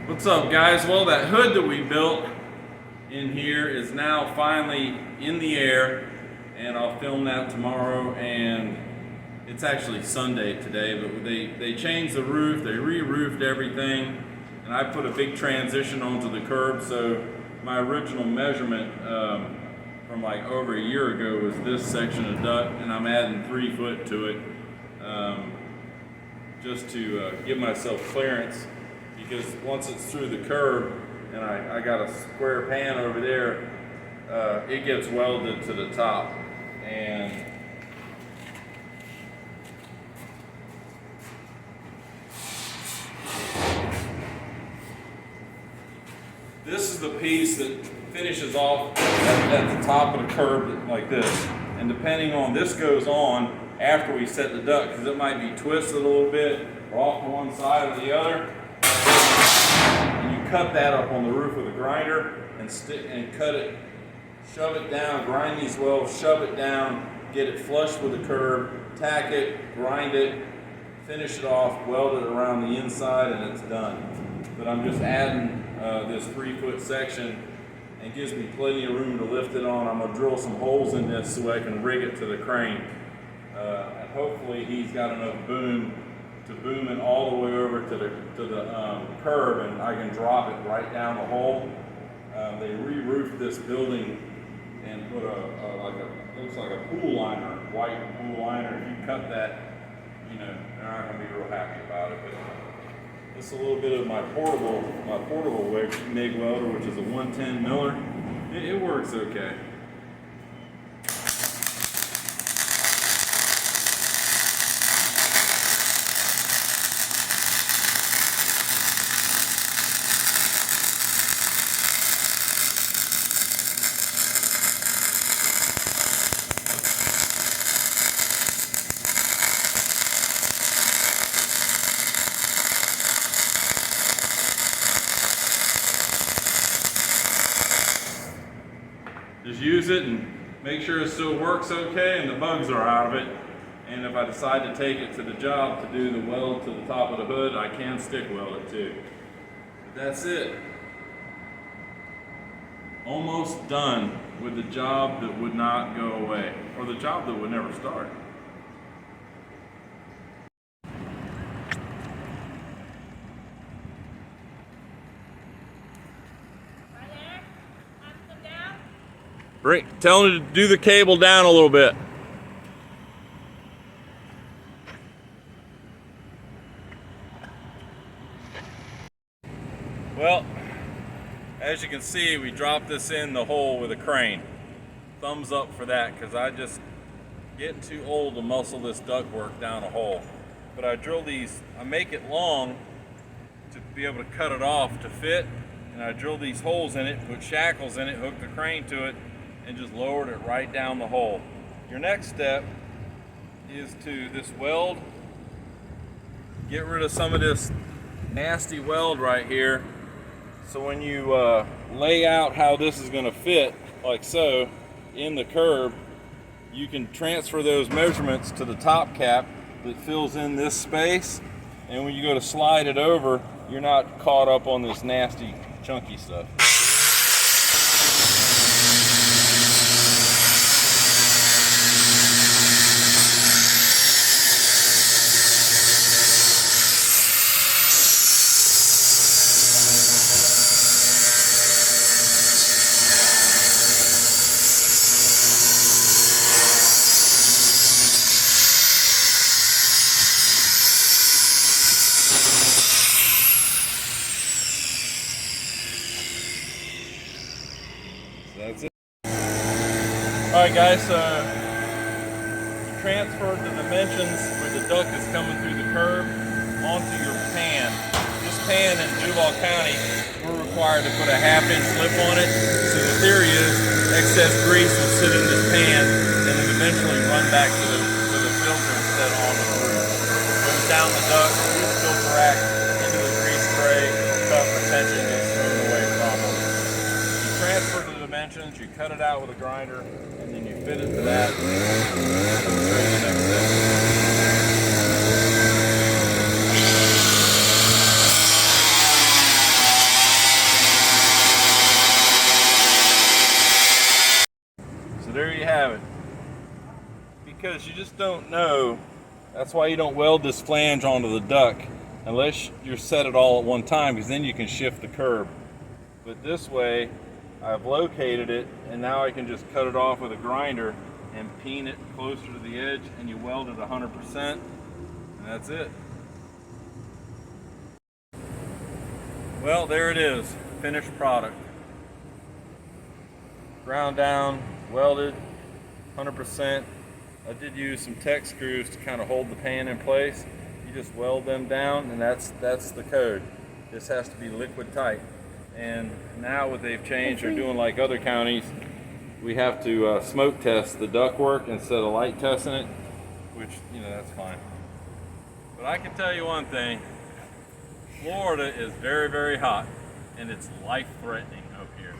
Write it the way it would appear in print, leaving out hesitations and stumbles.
What's up, guys? Well, that hood that we built in here is now finally in the air, and I'll film that tomorrow. And it's actually Sunday today, but they changed the roof, they re-roofed everything, and I put a big transition onto the curb. So my original measurement from like over a year ago was this section of duct, and I'm adding 3 foot to it just to give myself clearance. Because once it's through the curb and I got a square pan over there, it gets welded to the top. And this is the piece that finishes off at the top of the curb like this. And depending on, this goes on after we set the duct, because it might be twisted a little bit or off to one side or the other. And you cut that up on the roof with a grinder and cut it, shove it down, grind these welds, shove it down, get it flush with the curb, tack it, grind it, finish it off, weld it around the inside, and it's done. But I'm just adding this 3 foot section, and gives me plenty of room to lift it on. I'm gonna drill some holes in this so I can rig it to the crane. And hopefully he's got enough boom to boom it all the way over to the curb, and I can drop it right down the hole. They re-roofed this building and put looks like a pool liner, white pool liner. If you cut that, you know, they're not gonna be real happy about it. But this is a little bit of my portable MIG welder, which is a 110 miller. It works okay. Just use it and make sure it still works okay and the bugs are out of it. And if I decide to take it to the job to do the weld to the top of the hood, I can stick weld it too. But that's it. Almost done with the job that would not go away, or the job that would never start. Tell him to do the cable down a little bit. Well, as you can see, we dropped this in the hole with a crane. Thumbs up for that, because I just getting too old to muscle this ductwork down a hole. But I drill these, I make it long to be able to cut it off to fit, and I drill these holes in it, put shackles in it, hook the crane to it, and just lowered it right down the hole. Your next step is to this weld, get rid of some of this nasty weld right here, so when you lay out how this is going to fit, like so, in the curb, you can transfer those measurements to the top cap that fills in this space, and when you go to slide it over, you're not caught up on this nasty chunky stuff. That's it. Alright guys, so you transferred the dimensions where the duct is coming through the curb onto your pan. This pan in Duval County, we're required to put a 1/2 inch lip on it. So the theory is excess grease will sit in this pan and then eventually run back to the filter instead of onto the roof. Goes down the duct, through the filter rack, into the grease tray, cut retention is thrown away from them. You transfer the dimensions, you cut it out with a grinder, and then you fit it to that. I'll show you the next step. have it. Because you just don't know. That's why you don't weld this flange onto the duct unless you set it all at one time, because then you can shift the curb. But this way, I've located it, and now I can just cut it off with a grinder and peen it closer to the edge, and you weld it 100%, and that's it. Well, there it is, finished product. Ground down, welded, 100%. I did use some Tech screws to kind of hold the pan in place. You just weld them down, and that's the code. This has to be liquid tight. And now what they've changed, they're doing like other counties. We have to smoke test the ductwork instead of light testing it, which, you know, that's fine. But I can tell you one thing, Florida is very, very hot, and it's life-threatening up here.